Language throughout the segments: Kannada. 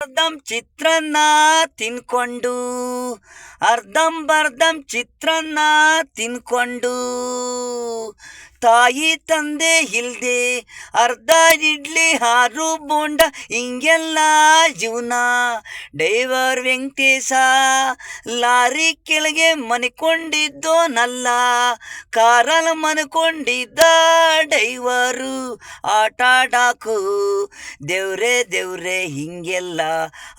ಅರ್ಧಂ ಚಿತ್ರಾನ್ನ ತಿನ್ಕೊಂಡು ಅರ್ಧಂಬರ್ಧಂ ಚಿತ್ರಾನ್ನ ತಿನ್ಕೊಂಡು ತಾಯಿ ತಂದೆ ಇಲ್ದೆ ಅರ್ಧ ಇಡ್ಲಿ ಹಾರು ಬೋಂಡ ಹಿಂಗೆಲ್ಲ ಜೀವನ. ಡೈವರ್ ವೆಂಕಟೇಶ ಲಾರಿ ಕೆಳಗೆ ಮನ್ಕೊಂಡಿದ್ದೋನಲ್ಲ, ಕಾರಲ್ಲಿ ಮನ್ಕೊಂಡಿದ್ದ ಡೈವರು ಆಟಾಡಾಕು. ದೇವ್ರೆ ದೇವ್ರೆ ಹಿಂಗೆಲ್ಲ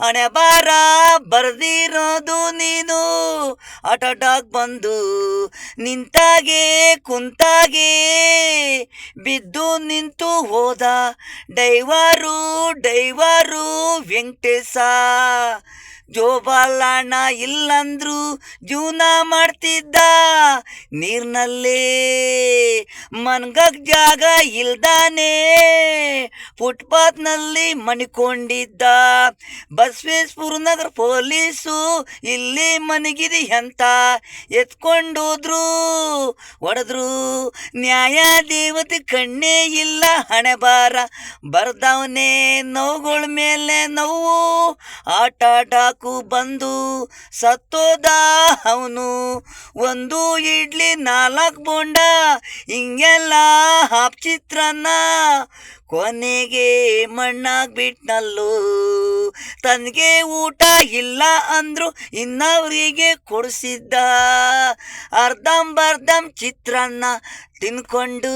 ಹಣೆ ಬಾರ ಬರ್ದಿರೋದು ನೀನು. ಆಟಾಡಕ್ ಬಂದು ನಿಂತಾಗೆ ಕುಂತಾಗೆ ಬಿದ್ದು ನಿಂತು ಹೋದ ಡೈವರು ವೆಂಕಟೇಶ. ಜೋಬಾಲಣ್ಣ ಇಲ್ಲಂದ್ರು ಜೀವನ ಮಾಡ್ತಿದ್ದ ನೀರ್ನಲ್ಲೇ. ಮನ್ಗಕ್ ಜಾಗ ಇಲ್ದಾನೆ ಫುಟ್ಪಾತ್ನಲ್ಲಿ ಮಣಿಕೊಂಡಿದ್ದ. ಬಸವೇಶ್ವರ ನಗರ ಪೊಲೀಸು ಇಲ್ಲಿ ಮನಗಿದಿ ಅಂತ ಎತ್ಕೊಂಡೋದ್ರು, ಹೊಡೆದ್ರು. ನ್ಯಾಯ ದೇವತೆ ಕಣ್ಣೇ ಇಲ್ಲ, ಹಣೆ ಬಾರ ಬರ್ದವನೇ ನೋವುಗಳ ಮೇಲೆ ನೋವು. ಆಟಾಡಾಕು ಬಂದು ಸತ್ತೋದ ಅವನು. ಒಂದು ಇಡ್ಲಿ 4 ಬೋಂಡ ಹಿಂಗೆಲ್ಲ ಹಾಪ್ ಚಿತ್ರಾನ್ನ ಕೊನೆಗೆ ಮಣ್ಣಾಗ್ಬಿಟ್ನಲ್ಲೋ. ತನಗೆ ಊಟ ಇಲ್ಲ ಅಂದ್ರು ಇನ್ನವರಿಗೆ ಕೊಡಿಸಿದ್ದ. ಅರ್ಧಂಬರ್ಧಂ ಚಿತ್ರಾನ್ನ ತಿನ್ಕೊಂಡು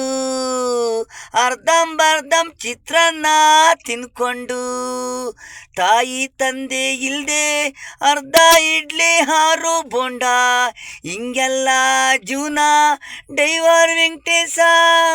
ಅರ್ಧಂಬರ್ಧಂ ಚಿತ್ರಾನ್ನ ತಿನ್ಕೊಂಡು ತಾಯಿ ತಂದೆ ಇಲ್ದೆ ಅರ್ಧ ಇಡ್ಲಿ ಹಾರು ಬೋಂಡ ಹಿಂಗೆಲ್ಲ ಜೀವನ. ಡೈವರ್ ವೆಂಕಟೇಶ.